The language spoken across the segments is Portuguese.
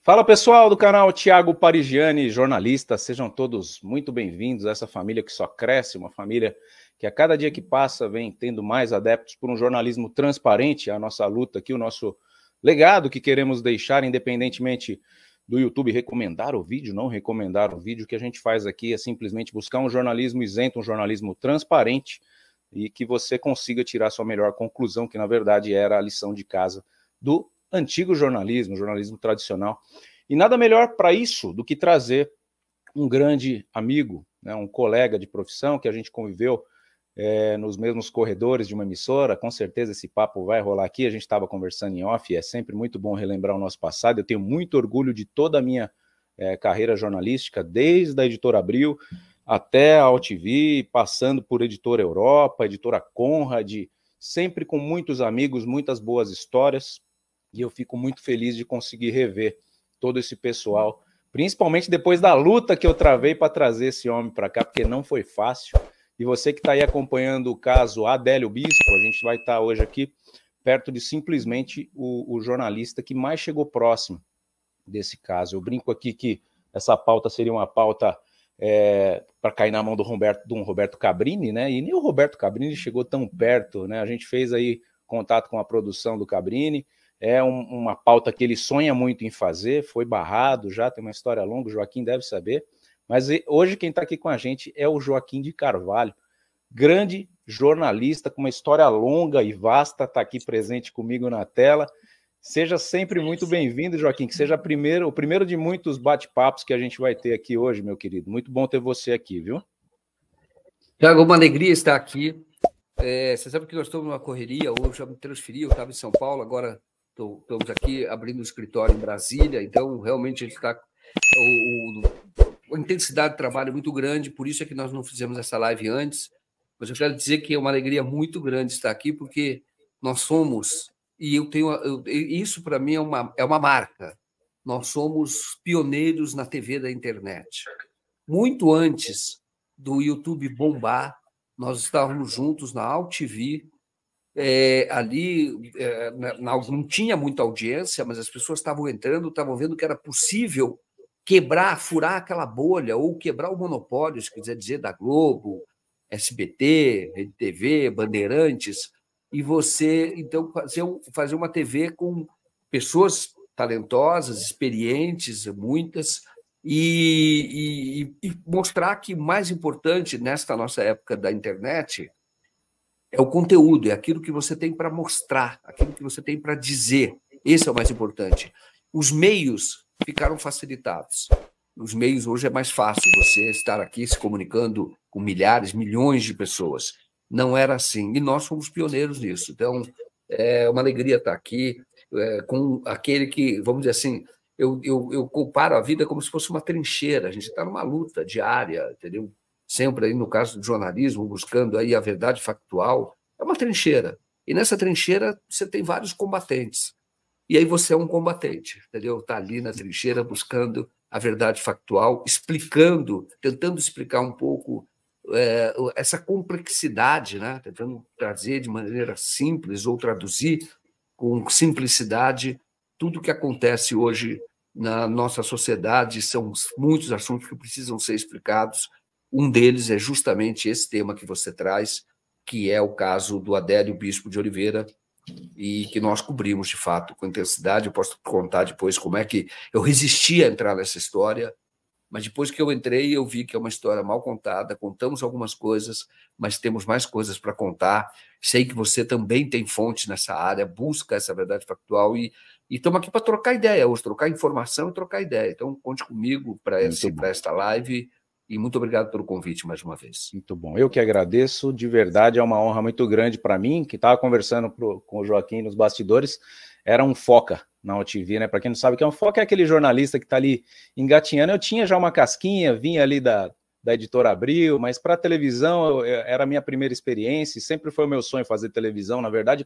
Fala pessoal do canal Thiago Parigiani, jornalista, sejam todos muito bem-vindos a essa família que só cresce, uma família que a cada dia que passa vem tendo mais adeptos por um jornalismo transparente, a nossa luta aqui, o nosso legado que queremos deixar, independentemente do YouTube recomendar o vídeo, não recomendar o vídeo, o que a gente faz aqui é simplesmente buscar um jornalismo isento, um jornalismo transparente e que você consiga tirar sua melhor conclusão, que na verdade era a lição de casa do antigo jornalismo, jornalismo tradicional. E nada melhor para isso do que trazer um grande amigo, né, um colega de profissão que a gente conviveu nos mesmos corredores de uma emissora. Com certeza esse papo vai rolar aqui, a gente estava conversando em off, é sempre muito bom relembrar o nosso passado. Eu tenho muito orgulho de toda a minha carreira jornalística, desde a Editora Abril até a AltV, passando por Editora Europa, Editora Conrad, sempre com muitos amigos, muitas boas histórias. E eu fico muito feliz de conseguir rever todo esse pessoal, principalmente depois da luta que eu travei para trazer esse homem para cá, porque não foi fácil. E você que está aí acompanhando o caso Adélio Bispo, a gente vai estar hoje aqui perto de simplesmente o jornalista que mais chegou próximo desse caso. Eu brinco aqui que essa pauta seria uma pauta para cair na mão do Roberto Cabrini, né? E nem o Roberto Cabrini chegou tão perto, né? A gente fez aí contato com a produção do Cabrini. É uma pauta que ele sonha muito em fazer, foi barrado já, tem uma história longa, o Joaquim deve saber, mas hoje quem está aqui com a gente é o Joaquim de Carvalho, grande jornalista com uma história longa e vasta, está aqui presente comigo na tela. Seja sempre muito bem-vindo, Joaquim, que seja o primeiro de muitos bate-papos que a gente vai ter aqui hoje, meu querido. Muito bom ter você aqui, viu? Tiago, uma alegria estar aqui. Você sabe que nós estamos numa correria, hoje eu já me transferi, eu estava em São Paulo, agora estamos aqui abrindo um escritório em Brasília, então realmente a gente está... A intensidade de trabalho é muito grande, por isso é que nós não fizemos essa live antes, mas eu quero dizer que é uma alegria muito grande estar aqui, porque nós somos, e isso para mim é uma marca, nós somos pioneiros na TV da internet. Muito antes do YouTube bombar, nós estávamos juntos na AltV, ali não tinha muita audiência, mas as pessoas estavam entrando, estavam vendo que era possível quebrar, furar aquela bolha, ou quebrar o monopólio, se quiser dizer, da Globo, SBT, Rede TV, Bandeirantes, e você, então, fazer uma TV com pessoas talentosas, experientes, muitas, e mostrar que o mais importante nesta nossa época da internet é o conteúdo, é aquilo que você tem para mostrar, aquilo que você tem para dizer. Esse é o mais importante. Os meios ficaram facilitados. Os meios hoje é mais fácil você estar aqui se comunicando com milhares, milhões de pessoas. Não era assim. E nós fomos pioneiros nisso. Então, é uma alegria estar aqui com aquele que, vamos dizer assim, eu comparo a vida como se fosse uma trincheira. A gente está numa luta diária, entendeu? Sempre aí no caso do jornalismo, buscando aí a verdade factual, é uma trincheira. E nessa trincheira você tem vários combatentes. E aí você é um combatente, entendeu? Está ali na trincheira buscando a verdade factual, explicando, tentando explicar um pouco essa complexidade, né? Tentando trazer de maneira simples ou traduzir com simplicidade tudo o que acontece hoje na nossa sociedade. São muitos assuntos que precisam ser explicados. Um deles é justamente esse tema que você traz, que é o caso do Adélio Bispo de Oliveira, e que nós cobrimos, de fato, com intensidade. Eu posso contar depois como é que eu resisti a entrar nessa história, mas depois que eu entrei, eu vi que é uma história mal contada, contamos algumas coisas, mas temos mais coisas para contar. Sei que você também tem fonte nessa área, busca essa verdade factual, e estamos aqui para trocar ideia hoje, trocar informação e trocar ideia. Então, conte comigo para esta live, e muito obrigado pelo convite mais uma vez. Muito bom. Eu que agradeço, de verdade, é uma honra muito grande para mim, que estava conversando com o Joaquim nos bastidores, era um foca na AltV, né? Para quem não sabe o que é um foca, é aquele jornalista que está ali engatinhando. Eu tinha já uma casquinha, vinha ali da Editora Abril, mas para televisão era a minha primeira experiência, e sempre foi o meu sonho fazer televisão. Na verdade,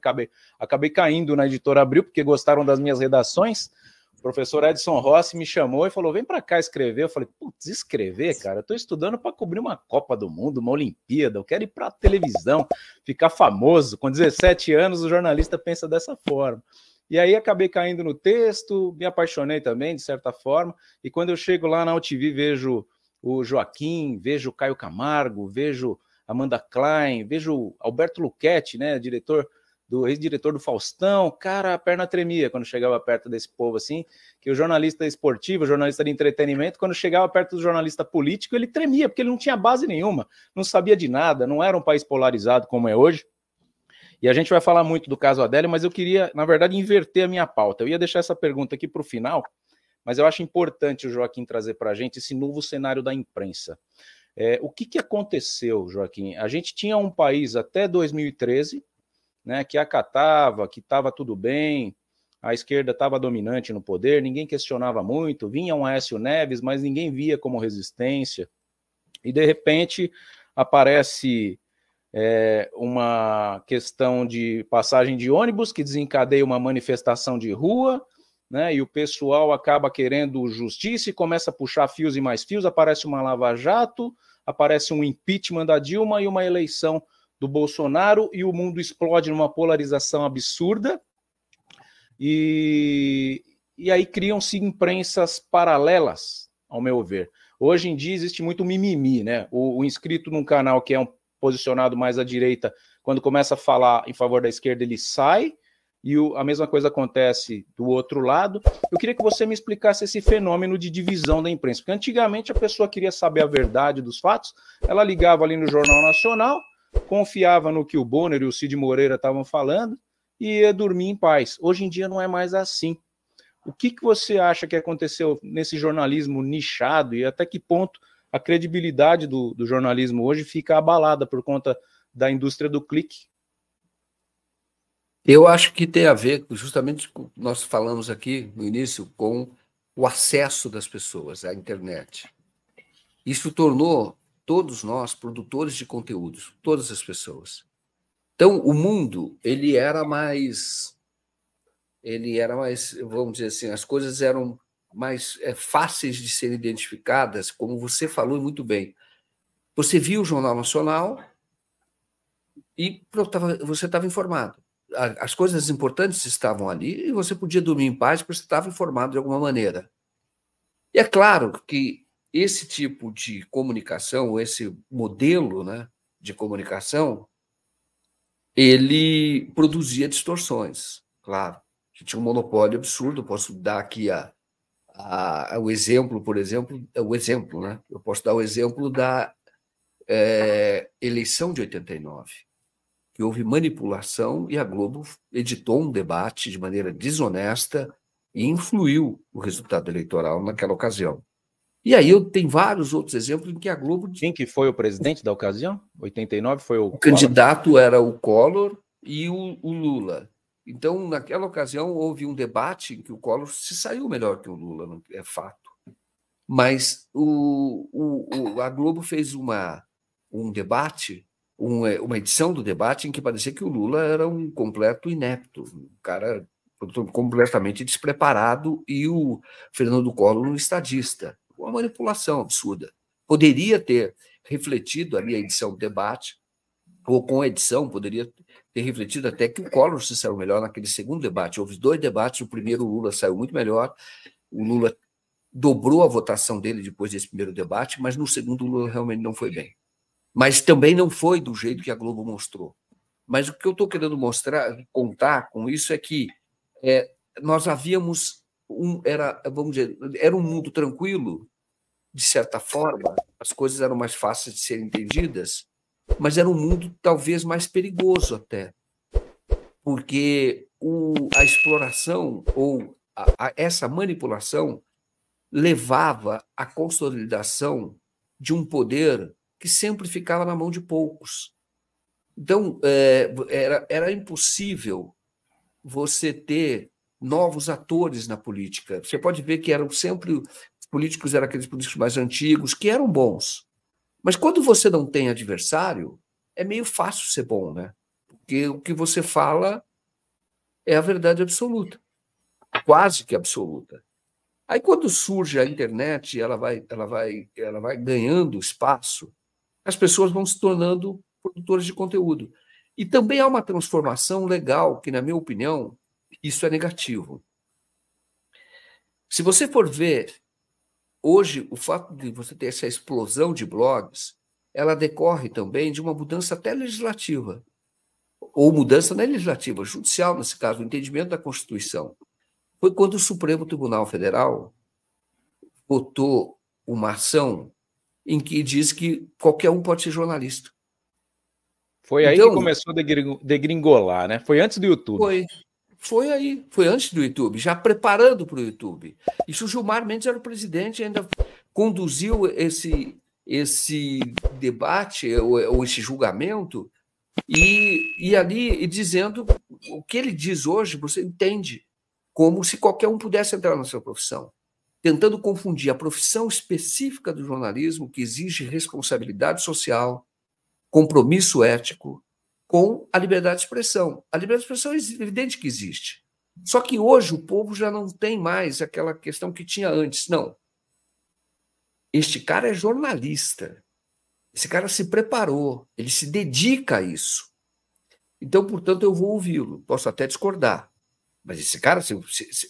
acabei caindo na Editora Abril, porque gostaram das minhas redações. O professor Edson Rossi me chamou e falou, vem para cá escrever. Eu falei, putz, escrever, cara? Eu estou estudando para cobrir uma Copa do Mundo, uma Olimpíada, eu quero ir para a televisão, ficar famoso. Com 17 anos, o jornalista pensa dessa forma. E aí acabei caindo no texto, me apaixonei também, de certa forma, e quando eu chego lá na UTV, vejo o Joaquim, vejo o Caio Camargo, vejo Amanda Klein, vejo Alberto Luchetti, né, ex-diretor do Faustão, cara, a perna tremia quando chegava perto desse povo, assim, que o jornalista esportivo, o jornalista de entretenimento, quando chegava perto do jornalista político, ele tremia, porque ele não tinha base nenhuma, não sabia de nada, não era um país polarizado como é hoje. E a gente vai falar muito do caso Adélio, mas eu queria, na verdade, inverter a minha pauta. Eu ia deixar essa pergunta aqui para o final, mas eu acho importante o Joaquim trazer para a gente esse novo cenário da imprensa. O que aconteceu, Joaquim? A gente tinha um país até 2013, né, que acatava, que estava tudo bem, a esquerda estava dominante no poder, ninguém questionava muito, vinha um Aécio Neves, mas ninguém via como resistência. E, de repente, aparece uma questão de passagem de ônibus que desencadeia uma manifestação de rua, né, e o pessoal acaba querendo justiça e começa a puxar fios e mais fios, aparece uma lava-jato, aparece um impeachment da Dilma e uma eleição do Bolsonaro, e o mundo explode numa polarização absurda, e aí criam-se imprensas paralelas, ao meu ver. Hoje em dia existe muito mimimi, né? O inscrito num canal que é um posicionado mais à direita, quando começa a falar em favor da esquerda, ele sai, e a mesma coisa acontece do outro lado. Eu queria que você me explicasse esse fenômeno de divisão da imprensa, porque antigamente a pessoa queria saber a verdade dos fatos, ela ligava ali no Jornal Nacional, confiava no que o Bonner e o Cid Moreira estavam falando e ia dormir em paz. Hoje em dia não é mais assim. O que você acha que aconteceu nesse jornalismo nichado e até que ponto a credibilidade do jornalismo hoje fica abalada por conta da indústria do clique? Eu acho que tem a ver, justamente, com nós falamos aqui no início, com o acesso das pessoas à internet. Isso tornou todos nós produtores de conteúdos, todas as pessoas. Então, o mundo ele era mais, vamos dizer assim, as coisas eram mais fáceis de serem identificadas, como você falou muito bem. Você via o Jornal Nacional e você estava informado. As coisas importantes estavam ali e você podia dormir em paz porque você estava informado de alguma maneira. E é claro que esse tipo de comunicação, esse modelo, né, de comunicação, ele produzia distorções, claro. Tinha um monopólio absurdo. Posso dar aqui o exemplo, por exemplo, né? Eu posso dar o exemplo da eleição de 89, que houve manipulação e a Globo editou um debate de maneira desonesta e influiu o resultado eleitoral naquela ocasião. E aí eu tenho vários outros exemplos em que a Globo... Quem que foi o presidente da ocasião? 89 foi o candidato era o Collor e o Lula. Então, naquela ocasião, houve um debate em que o Collor se saiu melhor que o Lula, é fato. Mas a Globo fez um debate, uma edição do debate em que parecia que o Lula era um completo inepto, um cara completamente despreparado, e o Fernando Collor um estadista. Uma manipulação absurda. Poderia ter refletido ali a edição do debate, ou com a edição, poderia ter refletido até que o Collor se saiu melhor naquele segundo debate. Houve 2 debates, o primeiro o Lula saiu muito melhor, o Lula dobrou a votação dele depois desse primeiro debate, mas no segundo o Lula realmente não foi bem. Mas também não foi do jeito que a Globo mostrou. Mas o que eu estou querendo contar com isso é que nós havíamos era um mundo tranquilo, de certa forma, as coisas eram mais fáceis de serem entendidas, mas era um mundo talvez mais perigoso até, porque a exploração ou essa manipulação levava à consolidação de um poder que sempre ficava na mão de poucos. Então, era impossível você ter novos atores na política. Você pode ver que eram sempre... Os políticos eram aqueles políticos mais antigos, que eram bons. Mas quando você não tem adversário, é meio fácil ser bom, né? Porque o que você fala é a verdade absoluta, quase que absoluta. Aí, quando surge a internet, ela vai ganhando espaço, as pessoas vão se tornando produtores de conteúdo. E também há uma transformação legal, que, na minha opinião, Isso é negativo. Se você for ver, hoje, o fato de você ter essa explosão de blogs, ela decorre também de uma mudança até legislativa, ou mudança não é legislativa, judicial, nesse caso, o entendimento da Constituição. Foi quando o Supremo Tribunal Federal votou uma ação em que diz que qualquer um pode ser jornalista. Foi aí que começou a degringolar, né? Foi antes do YouTube. Foi aí, foi antes do YouTube, já preparando para o YouTube. Isso o Gilmar Mendes era o presidente, ainda conduziu esse debate, ou esse julgamento, e ali dizendo o que ele diz hoje, você entende, como se qualquer um pudesse entrar na sua profissão, tentando confundir a profissão específica do jornalismo, que exige responsabilidade social, compromisso ético, com a liberdade de expressão. A liberdade de expressão é evidente que existe. Só que hoje o povo já não tem mais aquela questão que tinha antes. Não. Este cara é jornalista. Esse cara se preparou, ele se dedica a isso. Então, portanto, eu vou ouvi-lo. Posso até discordar, mas esse cara,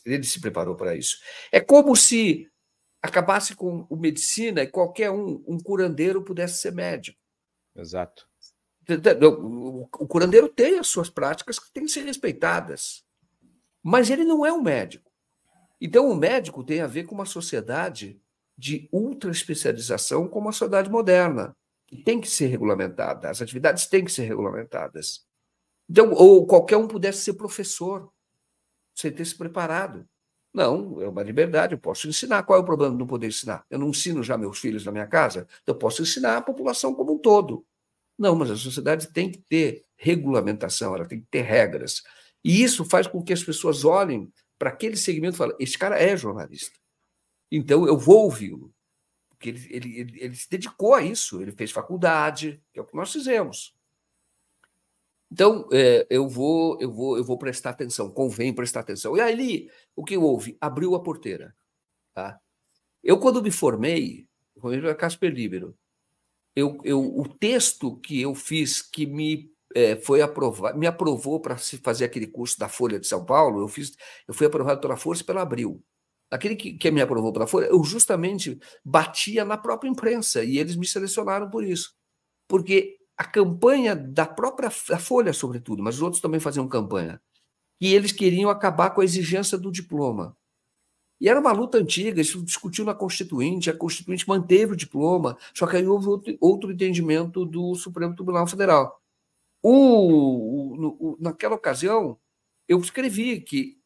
ele se preparou para isso. É como se acabasse com a medicina e qualquer um curandeiro, pudesse ser médico. Exato. O curandeiro tem as suas práticas que têm que ser respeitadas, mas ele não é um médico. Então, o médico tem a ver com uma sociedade de ultra especialização como a sociedade moderna, que tem que ser regulamentada, as atividades têm que ser regulamentadas. Então, ou qualquer um pudesse ser professor, sem ter se preparado. Não, é uma liberdade, eu posso ensinar. Qual é o problema de não poder ensinar? Eu não ensino já meus filhos na minha casa, então eu posso ensinar a população como um todo. Não, mas a sociedade tem que ter regulamentação, ela tem que ter regras. E isso faz com que as pessoas olhem para aquele segmento e falem, esse cara é jornalista. Então, eu vou ouvi-lo. Porque ele se dedicou a isso, ele fez faculdade, que é o que nós fizemos. Então, eu vou prestar atenção, convém prestar atenção. E ali, o que houve? Abriu a porteira. Tá? Eu, quando me formei na Casper Libero, o texto que eu fiz, que me foi aprovado, me aprovou para se fazer aquele curso da Folha de São Paulo, eu fui aprovado pela Força e pela Abril. Aquele que me aprovou pela Folha, eu justamente batia na própria imprensa, e eles me selecionaram por isso. Porque a campanha da própria Folha, sobretudo, mas os outros também faziam campanha, e eles queriam acabar com a exigência do diploma. E era uma luta antiga, isso discutiu na Constituinte, a Constituinte manteve o diploma, só que aí houve outro entendimento do Supremo Tribunal Federal. Naquela ocasião, eu escrevi que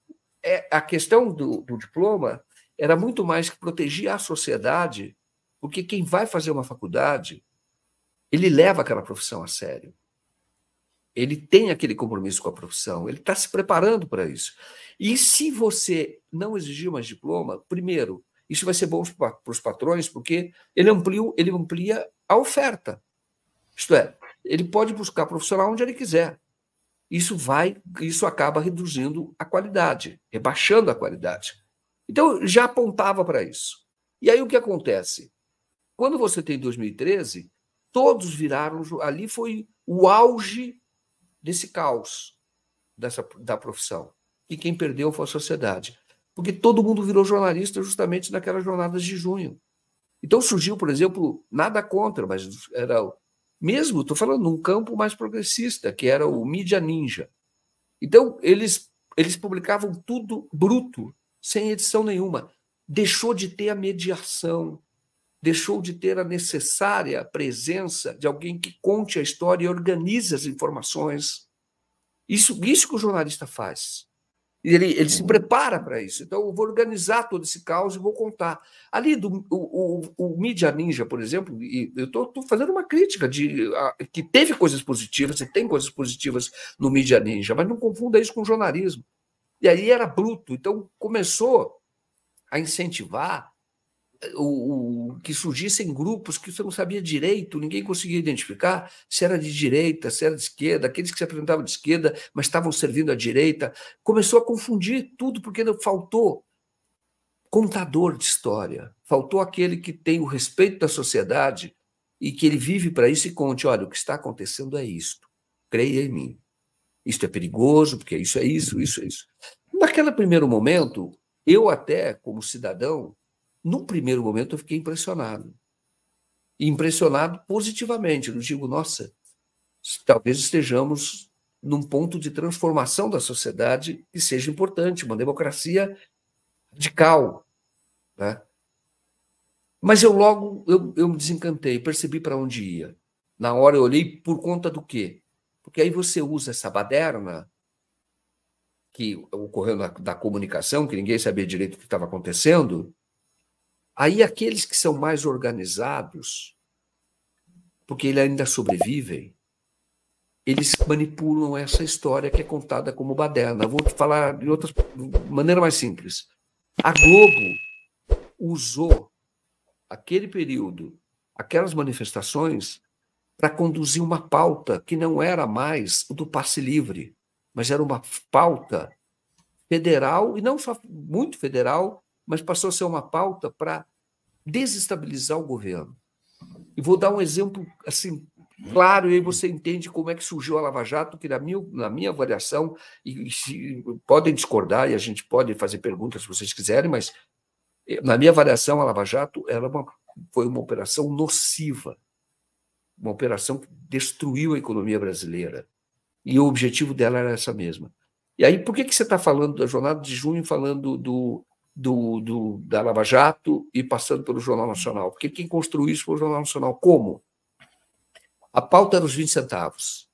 a questão do diploma era muito mais que proteger a sociedade, porque quem vai fazer uma faculdade, ele leva aquela profissão a sério. Ele tem aquele compromisso com a profissão, ele está se preparando para isso. E se você não exigir mais diploma, primeiro, isso vai ser bom para os patrões, porque ele amplia a oferta. Isto é, ele pode buscar profissional onde ele quiser. Isso acaba reduzindo a qualidade, rebaixando a qualidade. Então, já apontava para isso. E aí o que acontece? Quando você tem 2013, todos viraram... Ali foi o auge desse caos da profissão. E quem perdeu foi a sociedade. Porque todo mundo virou jornalista justamente naquelas jornadas de junho. Então surgiu, por exemplo, nada contra, mas era... Mesmo, estou falando num campo mais progressista, que era o Mídia Ninja. Então, eles publicavam tudo bruto, sem edição nenhuma. Deixou de ter a mediação, deixou de ter a necessária presença de alguém que conte a história e organize as informações. Isso que o jornalista faz. E ele se prepara para isso. Então, eu vou organizar todo esse caos e vou contar. Ali, o Mídia Ninja, por exemplo, e eu estou fazendo uma crítica que teve coisas positivas, e tem coisas positivas no Mídia Ninja, mas não confunda isso com jornalismo. E aí era bruto. Então, começou a incentivar que surgissem grupos que você não sabia direito, ninguém conseguia identificar se era de direita, se era de esquerda, aqueles que se apresentavam de esquerda, mas estavam servindo à direita. Começou a confundir tudo, porque faltou contador de história, faltou aquele que tem o respeito da sociedade e que ele vive para isso e conte, olha, o que está acontecendo é isto, creia em mim. Isto é perigoso, porque isso é isso, isso é isso. naquele primeiro momento, eu até, como cidadão, no primeiro momento eu fiquei impressionado. E impressionado positivamente. Eu digo, nossa, talvez estejamos num ponto de transformação da sociedade que seja importante, uma democracia radical, né? Mas eu logo eu me desencantei, percebi para onde ia. Na hora eu olhei por conta do quê? Porque aí você usa essa baderna que ocorreu da comunicação, que ninguém sabia direito o que estava acontecendo. Aí aqueles que são mais organizados, porque eles ainda sobrevivem, eles manipulam essa história que é contada como baderna. Vou te falar de maneira mais simples. A Globo usou aquele período, aquelas manifestações, para conduzir uma pauta que não era mais o do passe livre, mas era uma pauta federal, e não só muito federal, mas passou a ser uma pauta para desestabilizar o governo. E vou dar um exemplo assim claro, e aí você entende como é que surgiu a Lava Jato, que na minha avaliação, podem discordar, e a gente pode fazer perguntas se vocês quiserem, mas na minha avaliação, a Lava Jato foi uma operação nociva, uma operação que destruiu a economia brasileira. E o objetivo dela era essa mesma. E aí, por que você está falando da Jornada de Junho, falando da Lava Jato e passando pelo Jornal Nacional? Porque quem construiu isso foi o Jornal Nacional. Como? A pauta era os 20 centavos.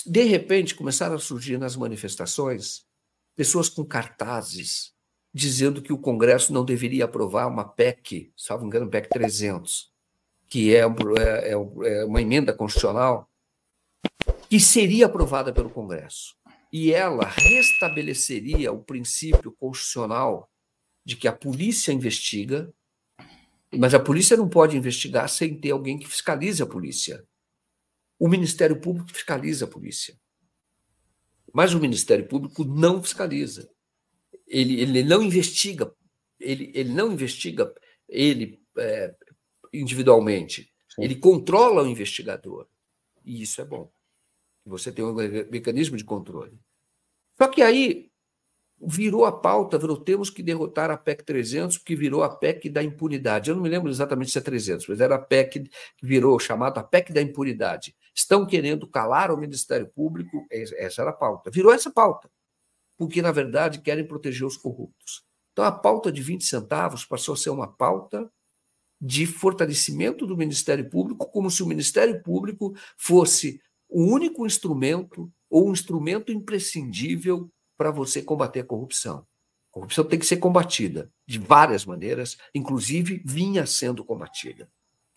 De repente, começaram a surgir nas manifestações pessoas com cartazes dizendo que o Congresso não deveria aprovar uma PEC, salvo engano, PEC 300, que é uma emenda constitucional que seria aprovada pelo Congresso. E ela restabeleceria o princípio constitucional de que a polícia investiga, mas a polícia não pode investigar sem ter alguém que fiscalize a polícia. O Ministério Público fiscaliza a polícia. Mas o Ministério Público não fiscaliza. Ele não investiga. Ele não investiga individualmente. Sim. Ele controla o investigador. E isso é bom. Você tem um mecanismo de controle. Só que aí virou a pauta, temos que derrotar a PEC 300, que virou a PEC da impunidade. Eu não me lembro exatamente se é 300, mas era a PEC que virou chamada a PEC da impunidade. Estão querendo calar o Ministério Público, essa era a pauta. Virou essa pauta, porque, na verdade, querem proteger os corruptos. Então, a pauta de 20 centavos passou a ser uma pauta de fortalecimento do Ministério Público, como se o Ministério Público fosse o único instrumento ou um instrumento imprescindível para você combater a corrupção. A corrupção tem que ser combatida de várias maneiras, inclusive vinha sendo combatida.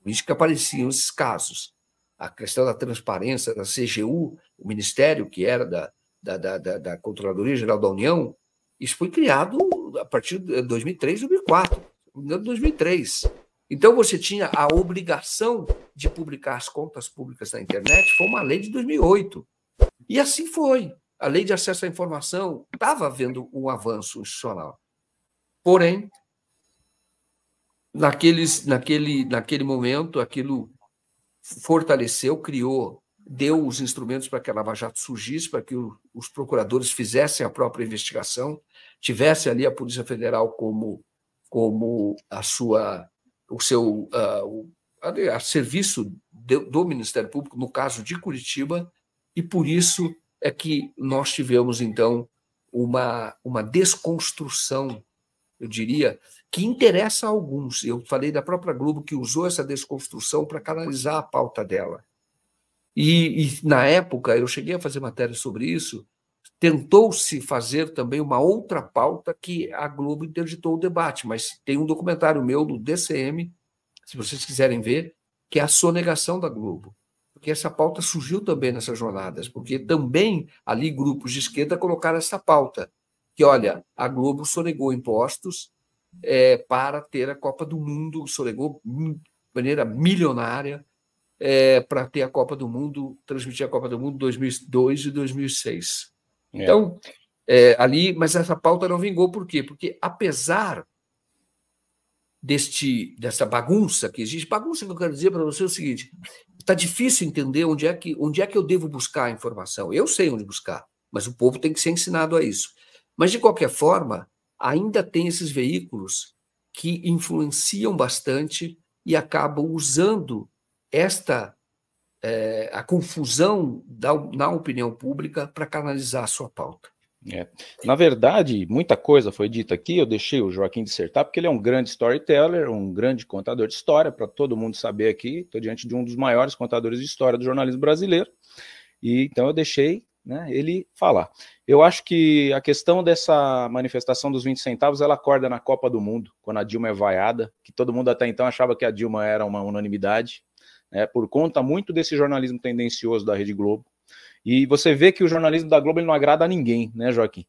Por isso que apareciam esses casos. A questão da transparência da CGU, o Ministério, que era da Controladoria Geral da União, isso foi criado a partir de 2003, 2004, 2003. Então, você tinha a obrigação de publicar as contas públicas na internet, foi uma lei de 2008. E assim foi. A lei de acesso à informação estava havendo um avanço institucional. Porém, naquele momento, aquilo fortaleceu, deu os instrumentos para que a Lava Jato surgisse, para que os procuradores fizessem a própria investigação, tivesse ali a Polícia Federal como a serviço do Ministério Público, no caso de Curitiba, e por isso é que nós tivemos, então, uma desconstrução, eu diria, que interessa a alguns. Eu falei da própria Globo, que usou essa desconstrução para canalizar a pauta dela. E, na época, eu cheguei a fazer matéria sobre isso, tentou-se fazer também uma outra pauta que a Globo interditou o debate, mas tem um documentário meu no DCM, se vocês quiserem ver, que é a sonegação da Globo. Porque essa pauta surgiu também nessas jornadas, porque também ali grupos de esquerda colocaram essa pauta, que, olha, a Globo sonegou impostos para ter a Copa do Mundo, sonegou de maneira milionária para ter a Copa do Mundo, transmitir a Copa do Mundo 2002 e 2006. Então, ali, mas essa pauta não vingou, por quê? Porque, apesar dessa bagunça que existe, bagunça que eu quero dizer para você é o seguinte: está difícil entender onde é que eu devo buscar a informação. Eu sei onde buscar, mas o povo tem que ser ensinado a isso. Mas, de qualquer forma, ainda tem esses veículos que influenciam bastante e acabam usando a confusão na opinião pública para canalizar a sua pauta. Na verdade, muita coisa foi dita aqui, eu deixei o Joaquim dissertar, porque ele é um grande storyteller, um grande contador de história, para todo mundo saber aqui, estou diante de um dos maiores contadores de história do jornalismo brasileiro, e então eu deixei, né, ele falar. Eu acho que a questão dessa manifestação dos 20 centavos, ela acorda na Copa do Mundo, quando a Dilma é vaiada, que todo mundo até então achava que a Dilma era uma unanimidade, né, por conta muito desse jornalismo tendencioso da Rede Globo. E você vê que o jornalismo da Globo ele não agrada a ninguém, né, Joaquim?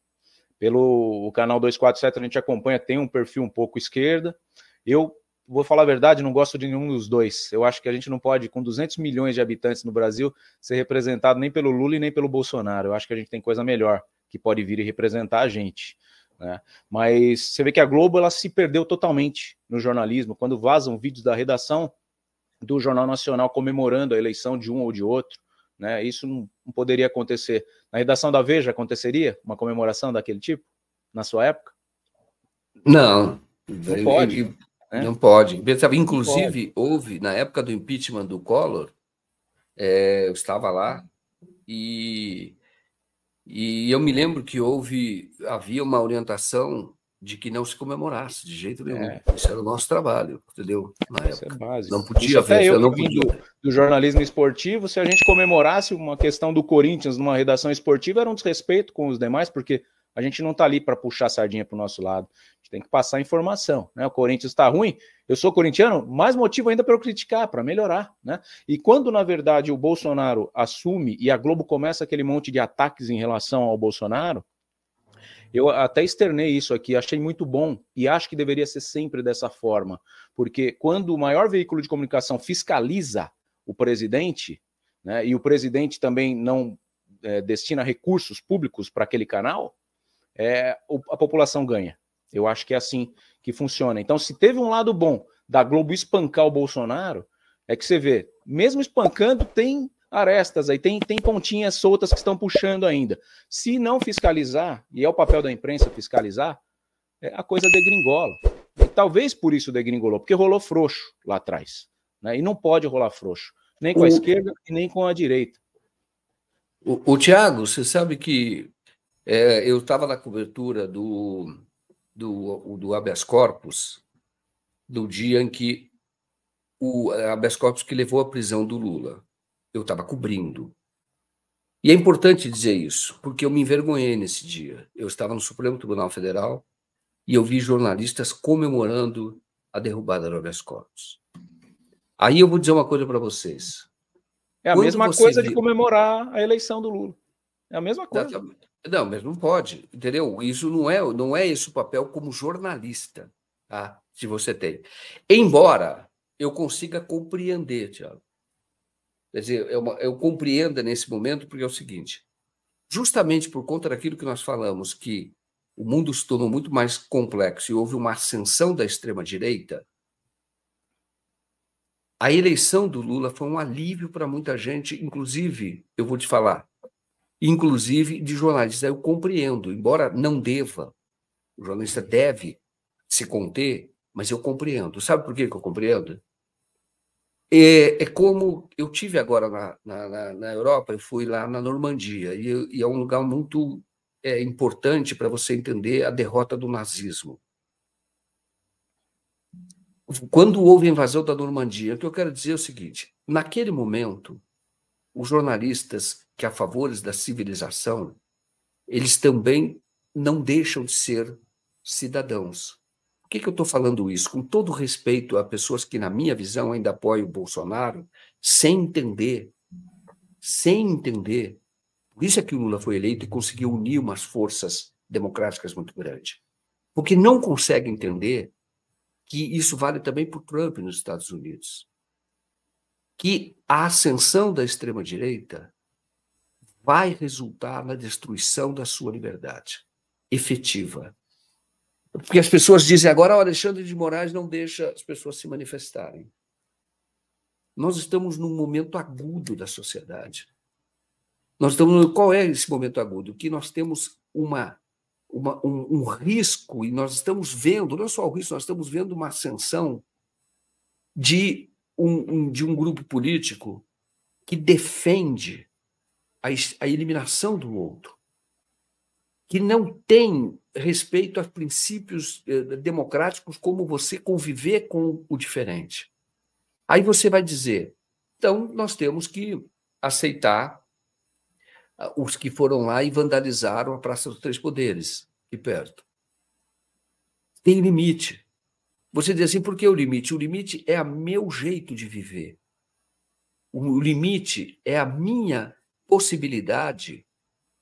Pelo canal 247 a gente acompanha, tem um perfil um pouco esquerda. Eu vou falar a verdade, não gosto de nenhum dos dois. Eu acho que a gente não pode, com 200 milhões de habitantes no Brasil, ser representado nem pelo Lula e nem pelo Bolsonaro. Eu acho que a gente tem coisa melhor que pode vir e representar a gente, né? Mas você vê que a Globo ela se perdeu totalmente no jornalismo. Quando vazam vídeos da redação do Jornal Nacional comemorando a eleição de um ou de outro, né? Isso não poderia acontecer. Na redação da Veja aconteceria uma comemoração daquele tipo, na sua época? Não. Não pode. Não pode. Inclusive, houve, na época do impeachment do Collor, eu estava lá, e eu me lembro que havia uma orientação de que não se comemorasse de jeito nenhum. Isso era o nosso trabalho, entendeu? Na época. Isso é básico. Não podia haver. Eu não vim do jornalismo esportivo, se a gente comemorasse uma questão do Corinthians numa redação esportiva, era um desrespeito com os demais, porque a gente não está ali para puxar a sardinha para o nosso lado. A gente tem que passar informação, né? O Corinthians está ruim, eu sou corintiano, mais motivo ainda para eu criticar, para melhorar, né? E quando, na verdade, o Bolsonaro assume e a Globo começa aquele monte de ataques em relação ao Bolsonaro, eu até externei isso aqui, achei muito bom e acho que deveria ser sempre dessa forma, porque quando o maior veículo de comunicação fiscaliza o presidente, né, e o presidente também não destina recursos públicos para aquele canal, a população ganha. Eu acho que é assim que funciona. Então, se teve um lado bom da Globo espancar o Bolsonaro, é que você vê, mesmo espancando, tem arestas aí, tem pontinhas soltas que estão puxando ainda. Se não fiscalizar, e é o papel da imprensa fiscalizar, a coisa degringola. E talvez por isso degringolou, porque rolou frouxo lá atrás, né? E não pode rolar frouxo, nem com a esquerda e nem com a direita. O Tiago, você sabe que eu estava na cobertura do habeas corpus, do dia em que o habeas corpus que levou à prisão do Lula. Eu estava cobrindo. E é importante dizer isso, porque eu me envergonhei nesse dia. Eu estava no Supremo Tribunal Federal e eu vi jornalistas comemorando a derrubada do habeas corpus. Aí eu vou dizer uma coisa para vocês. É a mesma coisa de comemorar a eleição do Lula. É a mesma coisa. Não, mas não pode, entendeu? Isso não é esse o papel como jornalista, tá? Se você tem. Embora eu consiga compreender, Tiago. Quer dizer, eu compreendo nesse momento, porque é o seguinte, justamente por conta daquilo que nós falamos, que o mundo se tornou muito mais complexo e houve uma ascensão da extrema-direita, a eleição do Lula foi um alívio para muita gente, inclusive, eu vou te falar, inclusive de jornalistas. Eu compreendo, embora não deva, o jornalista deve se conter, mas eu compreendo. Sabe por que eu compreendo? É como eu tive agora na Europa, eu fui lá na Normandia, e é um lugar muito importante para você entender a derrota do nazismo. Quando houve a invasão da Normandia, o que eu quero dizer é o seguinte, naquele momento, os jornalistas que a favores da civilização, eles também não deixam de ser cidadãos. Por que eu estou falando isso? Com todo respeito a pessoas que, na minha visão, ainda apoiam o Bolsonaro, sem entender. Por isso é que o Lula foi eleito e conseguiu unir umas forças democráticas muito grandes. Porque não consegue entender que isso vale também para o Trump nos Estados Unidos. Que a ascensão da extrema-direita vai resultar na destruição da sua liberdade efetiva. Porque as pessoas dizem agora, o Alexandre de Moraes não deixa as pessoas se manifestarem. Nós estamos num momento agudo da sociedade. Nós estamos. Qual é esse momento agudo? Que nós temos um risco, e nós estamos vendo, não só o risco, nós estamos vendo uma ascensão de um grupo político que defende a eliminação do outro, que não tem respeito a princípios democráticos, como você conviver com o diferente. Aí você vai dizer, então nós temos que aceitar os que foram lá e vandalizaram a Praça dos Três Poderes, aqui perto. Tem limite. Você diz assim, por que o limite? O limite é o meu jeito de viver. O limite é a minha possibilidade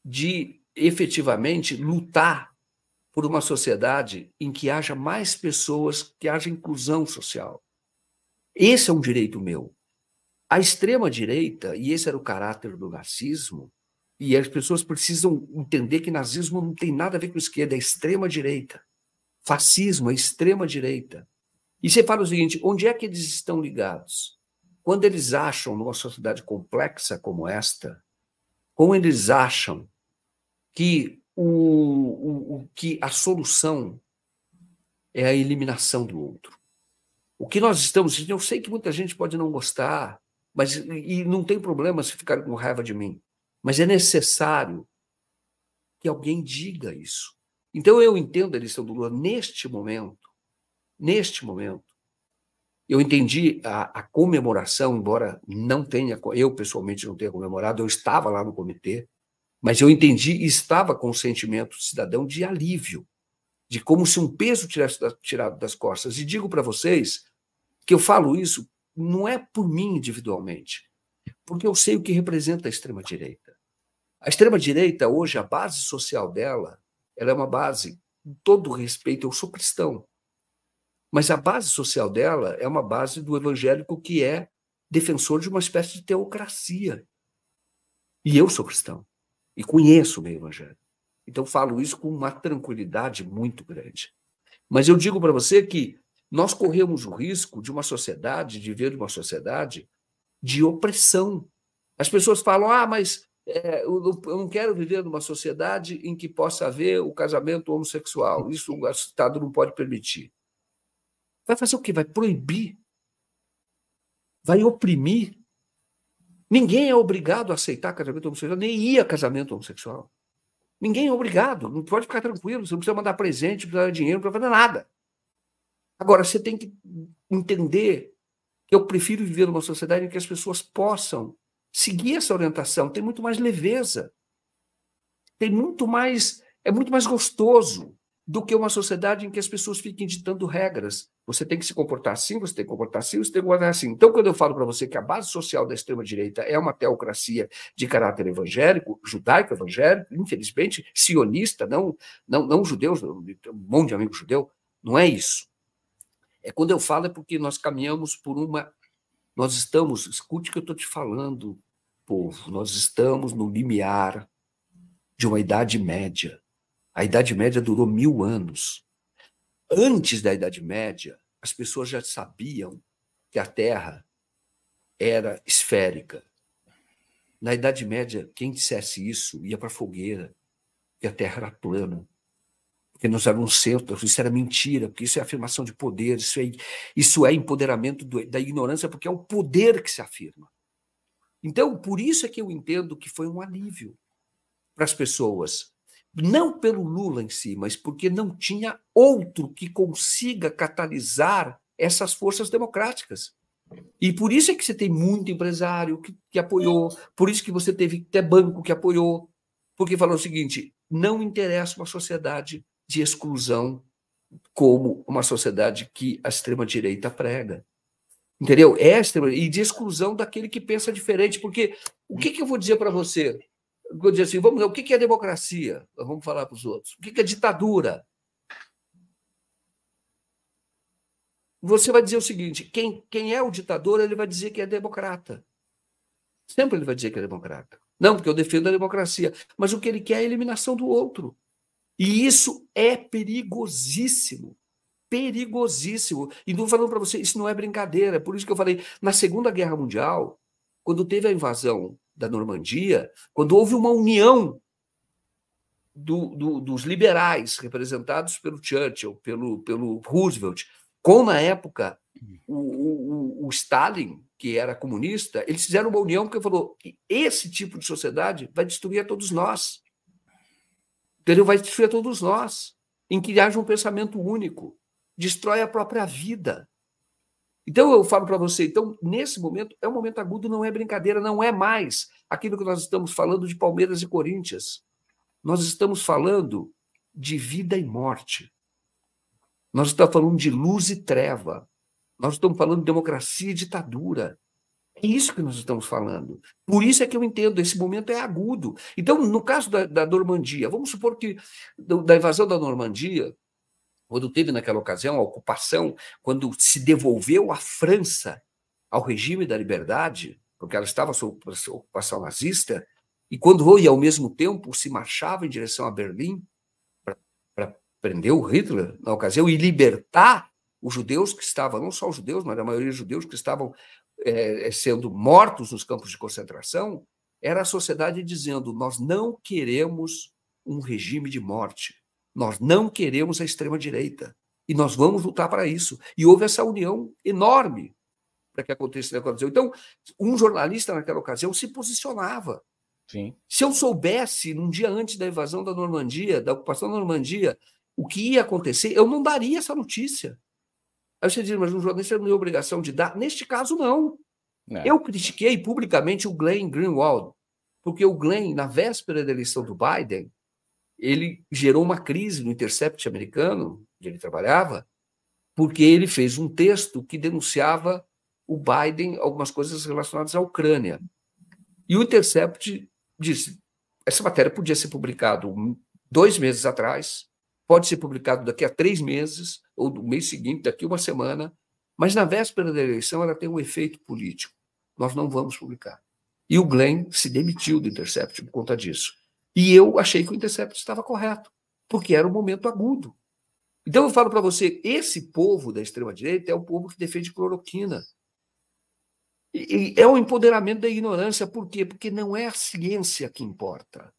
de efetivamente lutar por uma sociedade em que haja mais pessoas, que haja inclusão social. Esse é um direito meu. A extrema-direita, e esse era o caráter do nazismo, e as pessoas precisam entender que nazismo não tem nada a ver com esquerda, é extrema-direita. Fascismo é extrema-direita. E você fala o seguinte, onde é que eles estão ligados? Quando eles acham, numa sociedade complexa como esta, como eles acham que, que a solução é a eliminação do outro. O que nós estamos... Eu sei que muita gente pode não gostar, mas, e não tem problema se ficar com raiva de mim, mas é necessário que alguém diga isso. Então, eu entendo a eleição do Lula neste momento, eu entendi a comemoração, embora não tenha, eu pessoalmente não tenha comemorado, eu estava lá no comitê, mas eu entendi e estava com o sentimento cidadão de alívio, de como se um peso tivesse tirado das costas. E digo para vocês que eu falo isso não é por mim individualmente, porque eu sei o que representa a extrema-direita. A extrema-direita, hoje, a base social dela, ela é uma base, com todo respeito, eu sou cristão, mas a base social dela é uma base do evangélico que é defensor de uma espécie de teocracia. E eu sou cristão, e conheço o meio evangélico. Então, falo isso com uma tranquilidade muito grande. Mas eu digo para você que nós corremos o risco de uma sociedade, de ver uma sociedade de opressão. As pessoas falam, mas eu não quero viver numa sociedade em que possa haver o casamento homossexual. Isso o Estado não pode permitir. Vai fazer o quê? Vai proibir? Vai oprimir? Ninguém é obrigado a aceitar casamento homossexual, nem ir a casamento homossexual. Ninguém é obrigado, não pode ficar tranquilo, você não precisa mandar presente, não precisa dar dinheiro, não precisa fazer nada. Agora, você tem que entender que eu prefiro viver numa sociedade em que as pessoas possam seguir essa orientação, tem muito mais leveza, tem muito mais, é muito mais gostoso do que uma sociedade em que as pessoas fiquem ditando regras. Você tem que se comportar assim, você tem que comportar assim, você tem que comportar assim. Então, quando eu falo para você que a base social da extrema-direita é uma teocracia de caráter evangélico, judaico-evangélico, infelizmente, sionista, não judeus, um monte de amigo judeu, não é isso. É quando eu falo é porque nós caminhamos por uma... Nós estamos, escute o que eu estou te falando, povo, nós estamos no limiar de uma Idade Média. A Idade Média durou 1000 anos. Antes da Idade Média, as pessoas já sabiam que a Terra era esférica. Na Idade Média, quem dissesse isso ia para a fogueira, que a Terra era plana, porque nós éramos um centro, isso era mentira, porque isso é afirmação de poder, isso é empoderamento da ignorância, porque é o poder que se afirma. Então, por isso é que eu entendo que foi um alívio para as pessoas, não pelo Lula em si, mas porque não tinha outro que consiga catalisar essas forças democráticas. E por isso é que você tem muito empresário que apoiou, por isso que você teve até banco que apoiou, porque falou o seguinte, não interessa uma sociedade de exclusão como uma sociedade que a extrema-direita prega. Entendeu? E de exclusão daquele que pensa diferente, porque o que eu vou dizer para você? Eu vou dizer assim, vamos ver, o que é democracia? Vamos falar para os outros. O que é ditadura? Você vai dizer o seguinte, quem é o ditador, ele vai dizer que é democrata. Sempre ele vai dizer que é democrata. Não, porque eu defendo a democracia. Mas o que ele quer é a eliminação do outro. E isso é perigosíssimo. Perigosíssimo. E não falando para você, isso não é brincadeira. Por isso que eu falei, na Segunda Guerra Mundial, quando teve a invasão da Normandia, quando houve uma união dos liberais, representados pelo Churchill, pelo Roosevelt, com, na época, o Stalin, que era comunista, eles fizeram uma união que falou que esse tipo de sociedade vai destruir a todos nós. Entendeu? Vai destruir a todos nós, em que haja um pensamento único. Destrói a própria vida. Então, eu falo para você, então, nesse momento, é um momento agudo, não é brincadeira, não é mais aquilo que nós estamos falando de Palmeiras e Corinthians. Nós estamos falando de vida e morte. Nós estamos falando de luz e treva. Nós estamos falando de democracia e ditadura. É isso que nós estamos falando. Por isso é que eu entendo, esse momento é agudo. Então, no caso da Normandia, vamos supor que da invasão da Normandia, quando teve naquela ocasião a ocupação, quando se devolveu a França ao regime da liberdade, porque ela estava sob ocupação nazista, e quando, e ao mesmo tempo, se marchava em direção a Berlim para prender o Hitler na ocasião e libertar os judeus que estavam, não só os judeus, mas a maioria dos judeus que estavam sendo mortos nos campos de concentração, era a sociedade dizendo: nós não queremos um regime de morte, nós não queremos a extrema-direita, e nós vamos lutar para isso. E houve essa união enorme para que acontecesse naquela ocasião. Então, um jornalista naquela ocasião se posicionava. Sim. Se eu soubesse, num dia antes da invasão da Normandia, da ocupação da Normandia, o que ia acontecer, eu não daria essa notícia. Aí você diz, mas um jornalista não tem obrigação de dar? Neste caso, não. Eu critiquei publicamente o Glenn Greenwald, porque o Glenn, na véspera da eleição do Biden, ele gerou uma crise no Intercept americano, onde ele trabalhava, porque ele fez um texto que denunciava o Biden, algumas coisas relacionadas à Ucrânia. E o Intercept disse, essa matéria podia ser publicada 2 meses atrás, pode ser publicado daqui a 3 meses, ou no mês seguinte, daqui a 1 semana, mas na véspera da eleição ela tem um efeito político. Nós não vamos publicar. E o Glenn se demitiu do Intercept por conta disso. E eu achei que o Intercept estava correto, porque era um momento agudo. Então eu falo para você, esse povo da extrema-direita é o povo que defende cloroquina. E é o empoderamento da ignorância. Por quê? Porque não é a ciência que importa.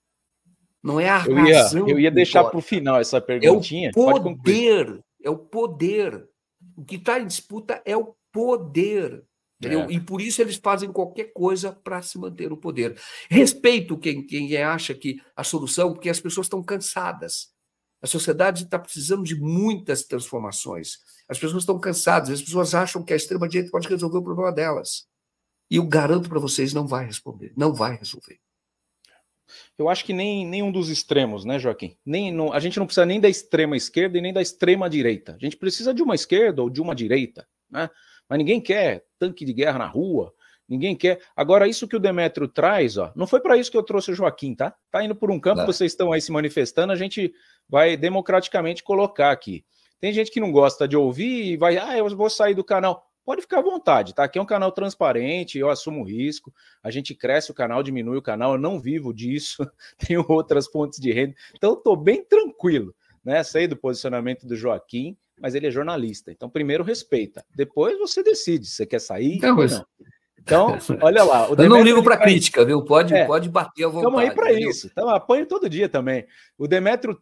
Não é a razão. Eu ia deixar para o final essa perguntinha. É o poder. É o poder. O que está em disputa é o poder. Entendeu? E por isso eles fazem qualquer coisa para se manter no poder. Respeito quem acha que a solução, porque as pessoas estão cansadas. A sociedade está precisando de muitas transformações. As pessoas estão cansadas, as pessoas acham que a extrema-direita pode resolver o problema delas. E eu garanto para vocês, não vai responder, não vai resolver. Eu acho que nenhum dos extremos, né, Joaquim? A gente não precisa nem da extrema esquerda e nem da extrema direita. A gente precisa de uma esquerda ou de uma direita, né? Mas ninguém quer tanque de guerra na rua, ninguém quer. Agora, isso que o Demétrio traz, ó, não foi para isso que eu trouxe o Joaquim, tá? Tá indo por um campo, vocês estão aí se manifestando, a gente vai democraticamente colocar aqui. Tem gente que não gosta de ouvir e vai, eu vou sair do canal. Pode ficar à vontade, tá? Aqui é um canal transparente, eu assumo o risco, a gente cresce o canal, diminui o canal, eu não vivo disso, tenho outras fontes de renda, então eu tô bem tranquilo, né? Sei do posicionamento do Joaquim, mas ele é jornalista, então primeiro respeita, depois você decide se você quer sair ou não. Então, olha lá. Eu não ligo para crítica, viu? Pode bater à vontade. Estamos aí para isso. Então, apanho todo dia também. O Demétrio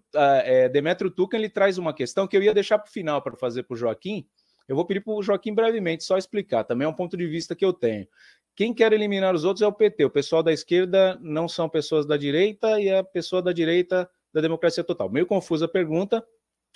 Tucan, ele traz uma questão que eu ia deixar para o final para fazer para o Joaquim. Eu vou pedir para o Joaquim brevemente só explicar. Também é um ponto de vista que eu tenho. Quem quer eliminar os outros é o PT. O pessoal da esquerda não são pessoas da direita e a pessoa da direita da democracia total. Meio confusa a pergunta,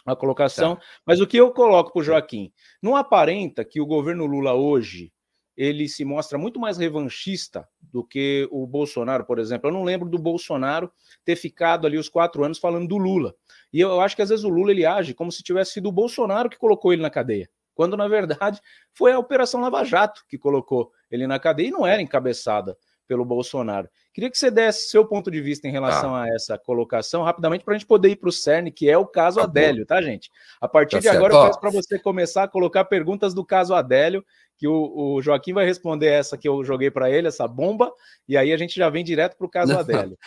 a colocação. Tá. Mas o que eu coloco para o Joaquim? Não aparenta que o governo Lula hoje ele se mostra muito mais revanchista do que o Bolsonaro, por exemplo. Eu não lembro do Bolsonaro ter ficado ali os 4 anos falando do Lula. E eu acho que às vezes o Lula ele age como se tivesse sido o Bolsonaro que colocou ele na cadeia, quando na verdade foi a Operação Lava Jato que colocou ele na cadeia e não era encabeçada pelo Bolsonaro. Queria que você desse seu ponto de vista em relação a essa colocação, rapidamente, para a gente poder ir para o cerne, que é o caso Adélio, tá, gente? A partir de agora eu peço para você começar a colocar perguntas do caso Adélio, que o Joaquim vai responder essa que eu joguei para ele, essa bomba, e aí a gente já vem direto para o caso Adélio.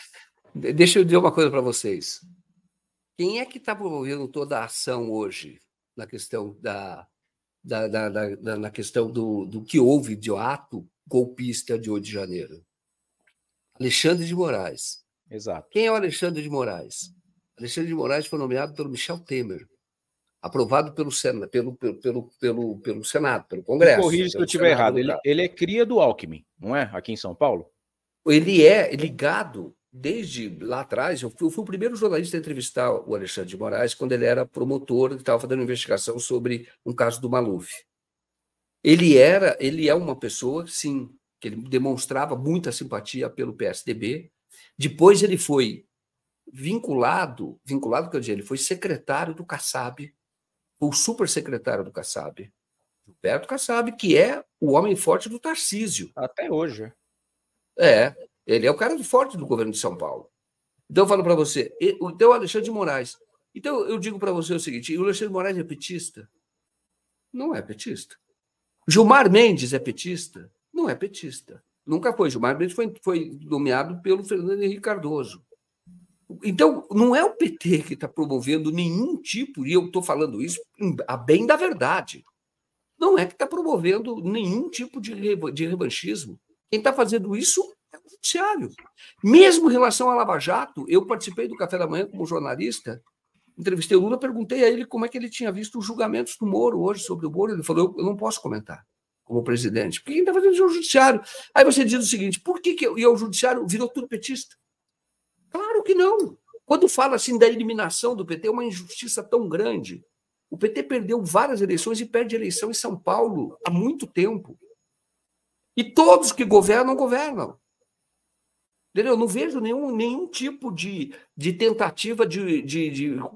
Deixa eu dizer uma coisa para vocês. Quem é que está promovendo toda a ação hoje na questão na questão do que houve de ato golpista de 8 de janeiro? Alexandre de Moraes. Exato. Quem é o Alexandre de Moraes? Alexandre de Moraes foi nomeado pelo Michel Temer, aprovado pelo Senado, pelo Me Congresso. corrija se eu Pelo estiver Senado, errado. Ele é cria do Alckmin, não é? Aqui em São Paulo? Ele é ligado desde lá atrás. Eu fui o primeiro jornalista a entrevistar o Alexandre de Moraes quando ele era promotor e estava fazendo uma investigação sobre um caso do Maluf. Ele é uma pessoa, sim, que ele demonstrava muita simpatia pelo PSDB. Depois ele foi vinculado, quer dizer, ele foi secretário do Kassab, o supersecretário do Kassab, Gilberto Kassab, que é o homem forte do Tarcísio. Até hoje. Ele é o cara forte do governo de São Paulo. Então eu falo para você, então o Alexandre de Moraes. Então eu digo para você o seguinte: o Alexandre de Moraes é petista? Não é petista. Gilmar Mendes é petista? Não é petista. Nunca foi. Gilmar Mendes foi nomeado pelo Fernando Henrique Cardoso. Então, não é o PT que está promovendo nenhum tipo, e eu estou falando isso a bem da verdade, não é que está promovendo nenhum tipo de revanchismo. Quem está fazendo isso é o judiciário. Mesmo em relação à Lava Jato, eu participei do Café da Manhã como jornalista, entrevistei o Lula, perguntei a ele como é que ele tinha visto os julgamentos do Moro hoje sobre o Moro. Ele falou: eu não posso comentar como presidente, porque quem está fazendo isso é o judiciário. Aí você diz o seguinte: por que o judiciário virou tudo petista? Claro que não. Quando fala assim da eliminação do PT, é uma injustiça tão grande. O PT perdeu várias eleições e perde eleição em São Paulo há muito tempo. E todos que governam, governam. Entendeu? Não vejo nenhum tipo de tentativa de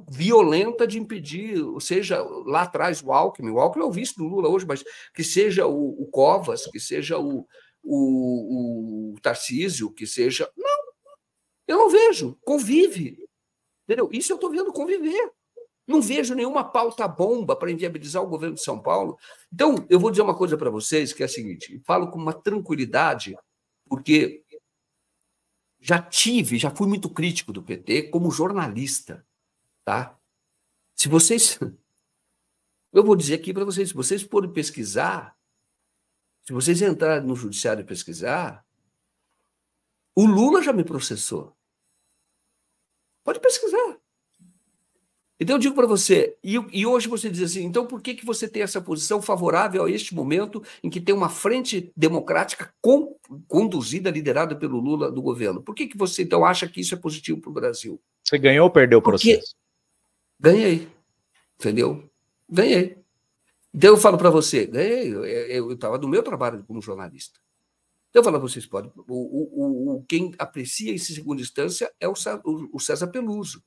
violenta de impedir, seja lá atrás o Alckmin é o vice do Lula hoje, mas que seja o Covas, que seja o Tarcísio, que seja... Não, eu não vejo. Convive. Entendeu? Isso eu estou vendo conviver. Não vejo nenhuma pauta-bomba para inviabilizar o governo de São Paulo. Então, eu vou dizer uma coisa para vocês, que é a seguinte: falo com uma tranquilidade, porque já fui muito crítico do PT como jornalista. Tá? Se vocês... Eu vou dizer aqui para vocês, se vocês forem pesquisar, se vocês entrarem no judiciário e pesquisar, o Lula já me processou. Pode pesquisar. Então eu digo para você, e hoje você diz assim: então por que você tem essa posição favorável a este momento em que tem uma frente democrática conduzida, liderada pelo Lula do governo? Por que você então acha que isso é positivo para o Brasil? Você ganhou ou perdeu o processo? Ganhei, entendeu? Ganhei. Então eu falo para você, ganhei, eu estava no meu trabalho como jornalista. Então eu falo para vocês, quem aprecia em segunda instância é o César Peluso.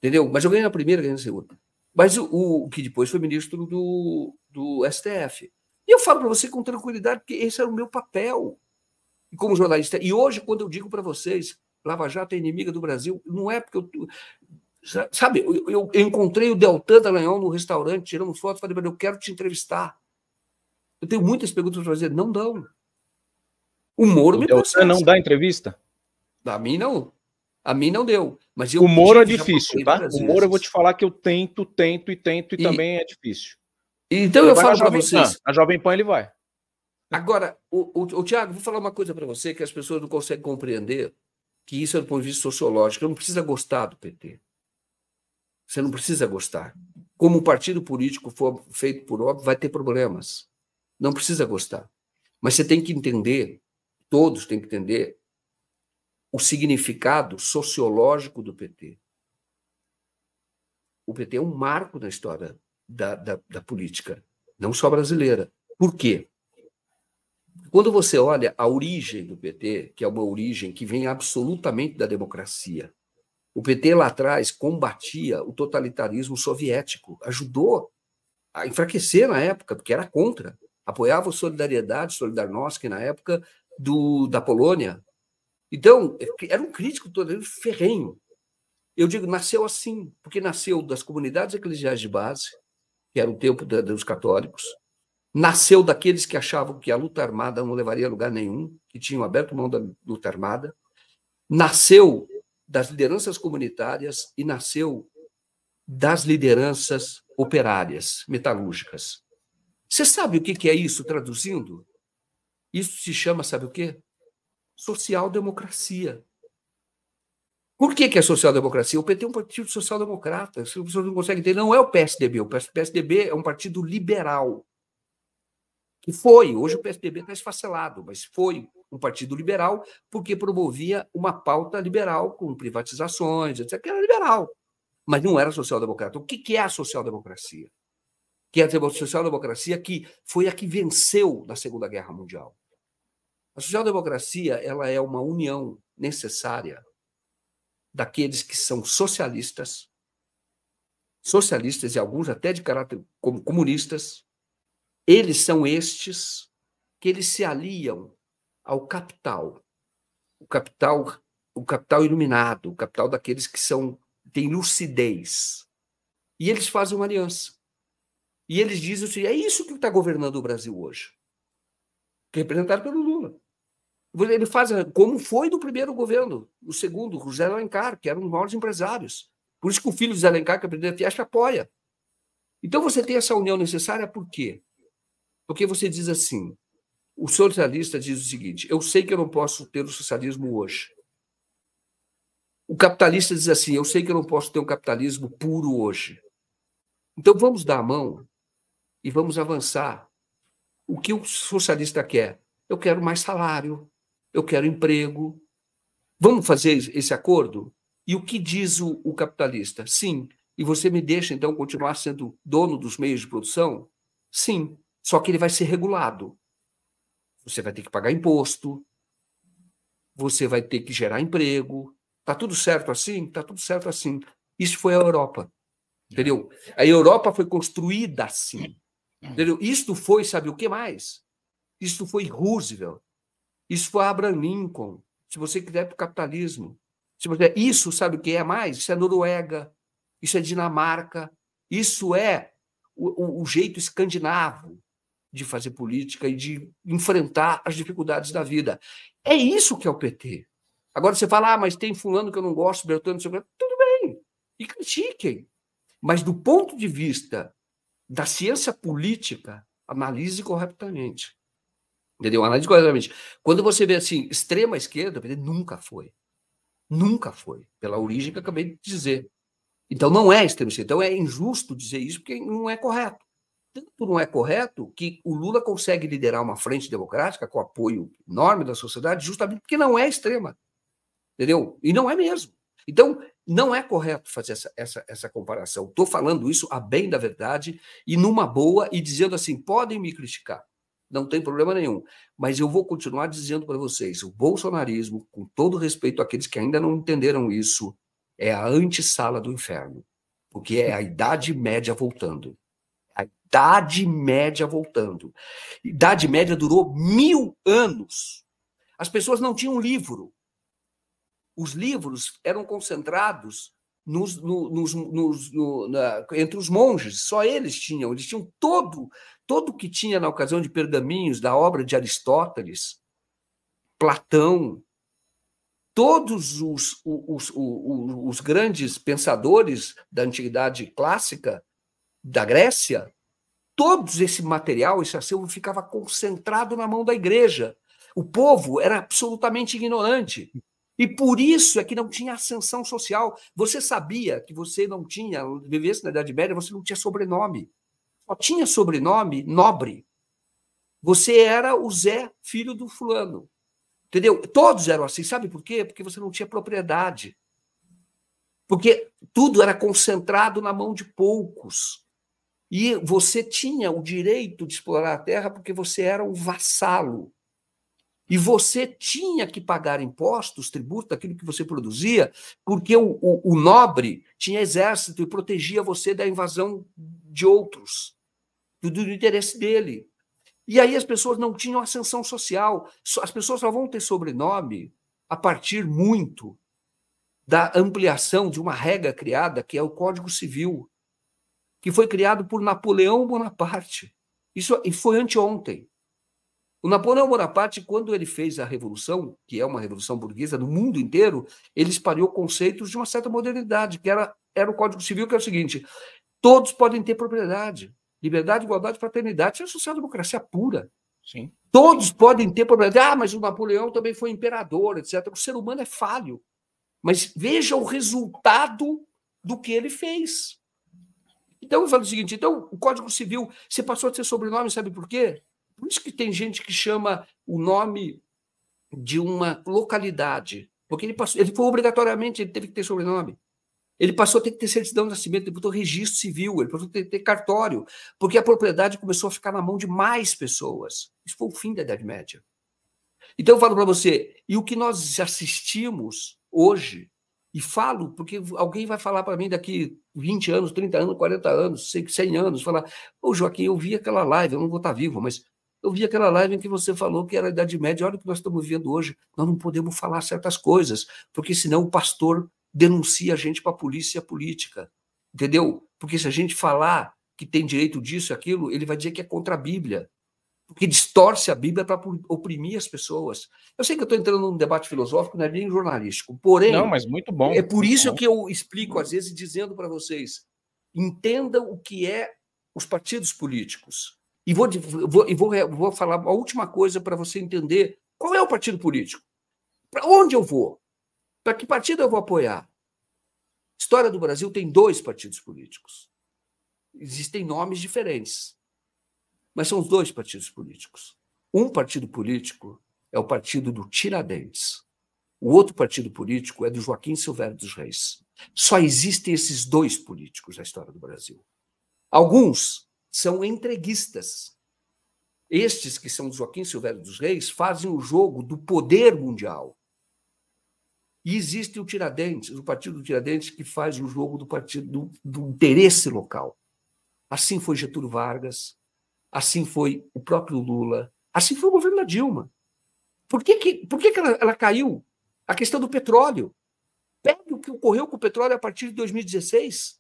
Entendeu? Mas eu ganhei na primeira, ganhei na segunda. Mas o que depois foi ministro do STF. E eu falo para você com tranquilidade, porque esse era o meu papel como jornalista. E hoje, quando eu digo para vocês, Lava Jato é inimiga do Brasil, não é porque eu... Sabe, eu encontrei o Deltan Dallagnol no restaurante, tiramos foto, falei: eu quero te entrevistar. Eu tenho muitas perguntas para fazer. Não dão. O Moro me processa. Não dá entrevista? A mim não. A mim não deu. Mas o Moro é difícil, tá? O Moro eu vou te falar que eu tento e também é difícil. Então eu falo para vocês. A Jovem Pan ele vai. Agora, o Tiago, vou falar uma coisa para você que as pessoas não conseguem compreender, que isso é do ponto de vista sociológico. Não precisa gostar do PT. Você não precisa gostar. Como o partido político for feito por óbvio, vai ter problemas. Não precisa gostar. Mas você tem que entender, todos têm que entender, o significado sociológico do PT. O PT é um marco na história da política, não só brasileira. Por quê? Quando você olha a origem do PT, que é uma origem que vem absolutamente da democracia, o PT lá atrás combatia o totalitarismo soviético, ajudou a enfraquecer na época, porque era contra, apoiava o Solidariedade, Solidarnosc na época da Polônia. Então, era um crítico todo ferrenho. Eu digo, nasceu assim, porque nasceu das comunidades eclesiais de base, que era o tempo dos católicos, nasceu daqueles que achavam que a luta armada não levaria a lugar nenhum, que tinham aberto mão da luta armada, nasceu das lideranças comunitárias e nasceu das lideranças operárias, metalúrgicas. Você sabe o que é isso traduzindo? Isso se chama, sabe o quê? social-democracia. Por que é social-democracia? O PT é um partido social-democrata. Se você não consegue entender, não é o PSDB. O PSDB é um partido liberal. Que foi, hoje o PSDB está esfacelado, mas foi um partido liberal porque promovia uma pauta liberal com privatizações, etc., que era liberal, mas não era social-democrata. O que é a social-democracia? Que é a social-democracia que foi a que venceu na Segunda Guerra Mundial. A social-democracia ela é uma união necessária daqueles que são socialistas e alguns até de caráter como comunistas. Eles são estes que eles se aliam ao capital, o capital iluminado, o capital daqueles que têm lucidez. E eles fazem uma aliança. E eles dizem assim, é isso que está governando o Brasil hoje, que é representado pelo Lula. Ele faz como foi do primeiro governo, o segundo, o José Alencar, que eram os maiores empresários. Por isso que o filho de José Alencar, que é o presidente da Fiesp, apoia. Então você tem essa união necessária por quê? Porque você diz assim, o socialista diz o seguinte, eu sei que eu não posso ter o socialismo hoje. O capitalista diz assim, eu sei que eu não posso ter um capitalismo puro hoje. Então vamos dar a mão e vamos avançar. O que o socialista quer? Eu quero mais salário, eu quero emprego. Vamos fazer esse acordo? E o que diz o capitalista? Sim. E você me deixa, então, continuar sendo dono dos meios de produção? Sim. Só que ele vai ser regulado. Você vai ter que pagar imposto, você vai ter que gerar emprego. Está tudo certo assim? Está tudo certo assim. Isso foi a Europa. Entendeu? A Europa foi construída assim. Entendeu? Isto foi, sabe o que mais? Isto foi Roosevelt. Isso foi Abraham Lincoln. Se você quiser para o capitalismo. Isso, sabe o que é mais? Isso é Noruega, isso é Dinamarca, isso é o jeito escandinavo de fazer política e de enfrentar as dificuldades da vida. É isso que é o PT. Agora você fala, mas tem fulano que eu não gosto, Bertone, tudo bem, e critiquem. Mas do ponto de vista da ciência política, analise corretamente. Entendeu? Analise corretamente. Quando você vê assim, extrema esquerda, o PT nunca foi. Nunca foi, pela origem que eu acabei de dizer. Então não é extrema esquerda. Então é injusto dizer isso, porque não é correto. Tanto não é correto que o Lula consegue liderar uma frente democrática com apoio enorme da sociedade, justamente porque não é extrema. Entendeu? E não é mesmo. Então, não é correto fazer essa comparação. Estou falando isso a bem da verdade e numa boa e dizendo assim, podem me criticar, não tem problema nenhum. Mas eu vou continuar dizendo para vocês, o bolsonarismo, com todo respeito àqueles que ainda não entenderam isso, é a antessala do inferno, porque é a Idade Média voltando. A Idade Média voltando. Idade Média durou 1000 anos. As pessoas não tinham livro. Os livros eram concentrados entre os monges, só eles tinham todo o que tinha na ocasião de pergaminhos da obra de Aristóteles, Platão, todos os grandes pensadores da antiguidade clássica, da Grécia, todo esse material, esse acervo ficava concentrado na mão da igreja. O povo era absolutamente ignorante. E por isso é que não tinha ascensão social. Você sabia que você não tinha, vivesse na Idade Média, você não tinha sobrenome. Só tinha sobrenome nobre. Você era o Zé, filho do fulano. Entendeu? Todos eram assim. Sabe por quê? Porque você não tinha propriedade. Porque tudo era concentrado na mão de poucos. E você tinha o direito de explorar a terra porque você era um vassalo. E você tinha que pagar impostos, tributos, daquilo que você produzia, porque o nobre tinha exército e protegia você da invasão de outros, do interesse dele. E aí as pessoas não tinham ascensão social. As pessoas só vão ter sobrenome a partir muito da ampliação de uma regra criada, que é o Código Civil, que foi criado por Napoleão Bonaparte. Isso foi anteontem. O Napoleão Bonaparte, quando ele fez a Revolução, que é uma revolução burguesa no mundo inteiro, ele espalhou conceitos de uma certa modernidade, que era o Código Civil, que é o seguinte, todos podem ter propriedade, liberdade, igualdade, fraternidade. Isso é social-democracia pura. Sim. Todos podem ter problema. Mas o Napoleão também foi imperador, etc. O ser humano é falho. Mas veja o resultado do que ele fez. Então, eu falo o seguinte, então, o Código Civil, você passou a ter sobrenome, sabe por quê? Por isso que tem gente que chama o nome de uma localidade, porque ele foi obrigatoriamente, ele teve que ter sobrenome. Ele passou a ter que ter certidão de nascimento, ele botou registro civil, ele passou a ter cartório, porque a propriedade começou a ficar na mão de mais pessoas. Isso foi o fim da Idade Média. Então, eu falo para você, e o que nós assistimos hoje, e falo porque alguém vai falar para mim daqui 20 anos, 30 anos, 40 anos, 100 anos, falar, ô Joaquim, eu vi aquela live, eu não vou estar vivo, mas eu vi aquela live em que você falou que era a Idade Média, olha o que nós estamos vivendo hoje, nós não podemos falar certas coisas, porque senão o pastor denuncia a gente para a polícia política, entendeu? Porque se a gente falar que tem direito disso e aquilo, ele vai dizer que é contra a Bíblia, porque distorce a Bíblia para oprimir as pessoas. Eu sei que eu estou entrando num debate filosófico, não é nem jornalístico, porém, Não, mas muito bom. é por isso bom. que eu explico, às vezes, dizendo para vocês, entendam o que é os partidos políticos. E vou falar a última coisa para você entender qual é o partido político. Para onde eu vou? Para que partido eu vou apoiar? A história do Brasil tem 2 partidos políticos. Existem nomes diferentes, mas são os 2 partidos políticos. Um partido político é o partido do Tiradentes. O outro partido político é do Joaquim Silvério dos Reis. Só existem esses 2 políticos na história do Brasil. Alguns são entreguistas. Estes que são do Joaquim Silvério dos Reis fazem o jogo do poder mundial. E existe o Tiradentes, o partido do Tiradentes, que faz o jogo do partido do interesse local. Assim foi Getúlio Vargas, assim foi o próprio Lula, assim foi o governo da Dilma. Por que ela caiu? A questão do petróleo. Pegue o que ocorreu com o petróleo a partir de 2016.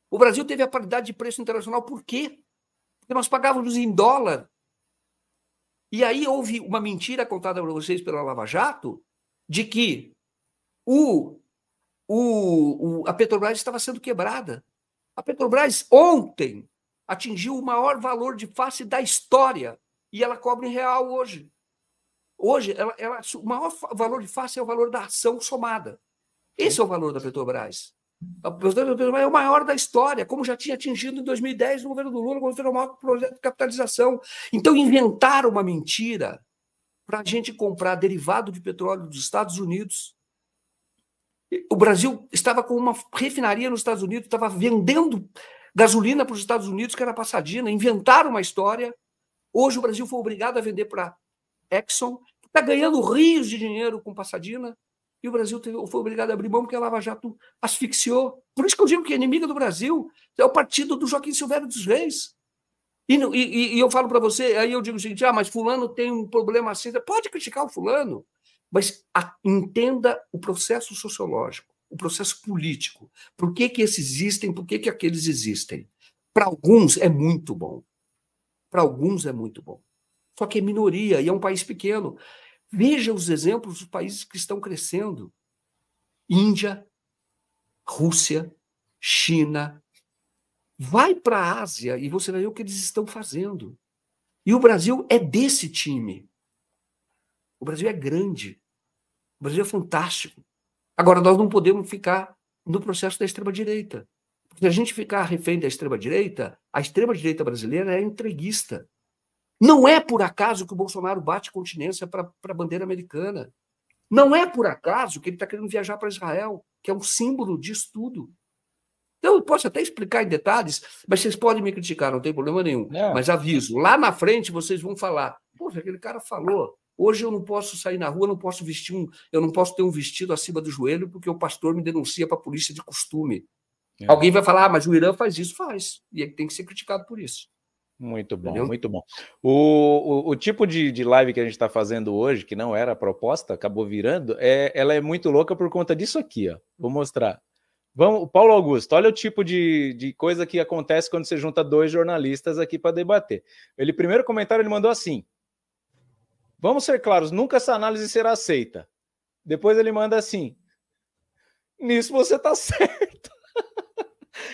O Brasil teve a paridade de preço internacional. Por quê? Porque nós pagávamos em dólar. E aí houve uma mentira contada para vocês pela Lava Jato de que a Petrobras estava sendo quebrada. A Petrobras ontem atingiu o maior valor de face da história e ela cobra em real hoje. Hoje, o maior valor de face é o valor da ação somada. Esse é o valor da Petrobras. A Petrobras é o maior da história, como já tinha atingido em 2010 no governo do Lula, quando foi o maior projeto de capitalização. Então, inventaram uma mentira para a gente comprar derivado de petróleo dos Estados Unidos. O Brasil estava com uma refinaria nos Estados Unidos, estava vendendo gasolina para os Estados Unidos, que era Passadina, inventaram uma história. Hoje o Brasil foi obrigado a vender para Exxon, que está ganhando rios de dinheiro com Passadina, e o Brasil foi obrigado a abrir mão porque a Lava Jato asfixiou. Por isso que eu digo que a inimiga do Brasil é o partido do Joaquim Silvério dos Reis. E eu falo para você, aí eu digo o seguinte, mas fulano tem um problema assim, pode criticar o fulano, mas entenda o processo sociológico, o processo político. Por que esses existem, por que aqueles existem? Para alguns é muito bom. Para alguns é muito bom. Só que é minoria e é um país pequeno. Veja os exemplos dos países que estão crescendo. Índia, Rússia, China. Vai para a Ásia e você vai ver o que eles estão fazendo. E o Brasil é desse time. O Brasil é grande. O Brasil é fantástico. Agora, nós não podemos ficar no processo da extrema-direita. Porque se a gente ficar refém da extrema-direita, a extrema-direita brasileira é entreguista. Não é por acaso que o Bolsonaro bate continência para a bandeira americana. Não é por acaso que ele está querendo viajar para Israel, que é um símbolo disso tudo. Então, eu posso até explicar em detalhes, mas vocês podem me criticar, não tem problema nenhum. Mas aviso, lá na frente vocês vão falar, poxa, aquele cara falou, hoje eu não posso sair na rua, eu não posso ter um vestido acima do joelho porque o pastor me denuncia para a polícia de costume. Alguém vai falar, mas o Irã faz isso? Faz. E ele tem que ser criticado por isso. Muito bom, entendeu? Muito bom. O tipo de live que a gente está fazendo hoje, que não era a proposta, acabou virando, ela é muito louca por conta disso aqui, ó. Vou mostrar. Vamos, Paulo Augusto, olha o tipo de coisa que acontece quando você junta 2 jornalistas aqui para debater. Primeiro comentário, ele mandou assim: vamos ser claros, nunca essa análise será aceita. Depois ele manda assim: nisso você está certo.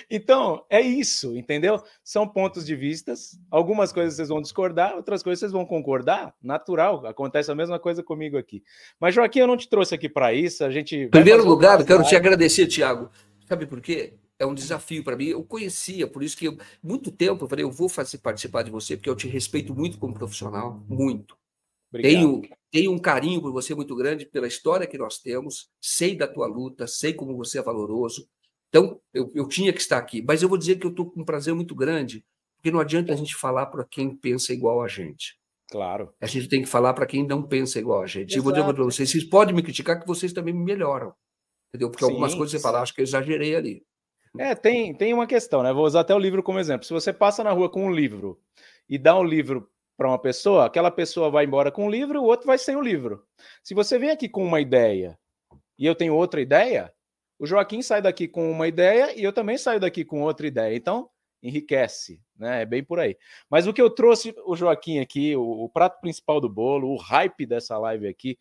Então, é isso, entendeu? São pontos de vistas, algumas coisas vocês vão discordar, outras coisas vocês vão concordar, natural, acontece a mesma coisa comigo aqui. Mas, Joaquim, eu não te trouxe aqui para isso, a gente Em vai primeiro fazer lugar, eu quero te live. agradecer, Tiago. Sabe por quê? É um desafio para mim. Eu conhecia, por isso que muito tempo eu falei, eu vou participar de você, porque eu te respeito muito como profissional, muito. Obrigado. Tenho um carinho por você muito grande, pela história que nós temos, sei da tua luta, sei como você é valoroso. Então, eu tinha que estar aqui. Mas eu vou dizer que eu estou com um prazer muito grande, porque não adianta a gente falar para quem pensa igual a gente. Claro. A gente tem que falar para quem não pensa igual a gente. E eu vou dizer para Exato. vocês podem me criticar, que vocês também me melhoram. Entendeu? Porque algumas Sim. coisas você fala, acho que eu exagerei ali. Tem uma questão, né? Vou usar até o livro como exemplo. Se você passa na rua com um livro e dá um livro para uma pessoa, aquela pessoa vai embora com o livro, o outro vai sem o livro. Se você vem aqui com uma ideia e eu tenho outra ideia, o Joaquim sai daqui com uma ideia e eu também saio daqui com outra ideia. Então, enriquece, né? É bem por aí. Mas o que eu trouxe o Joaquim aqui, o prato principal do bolo, o hype dessa live aqui,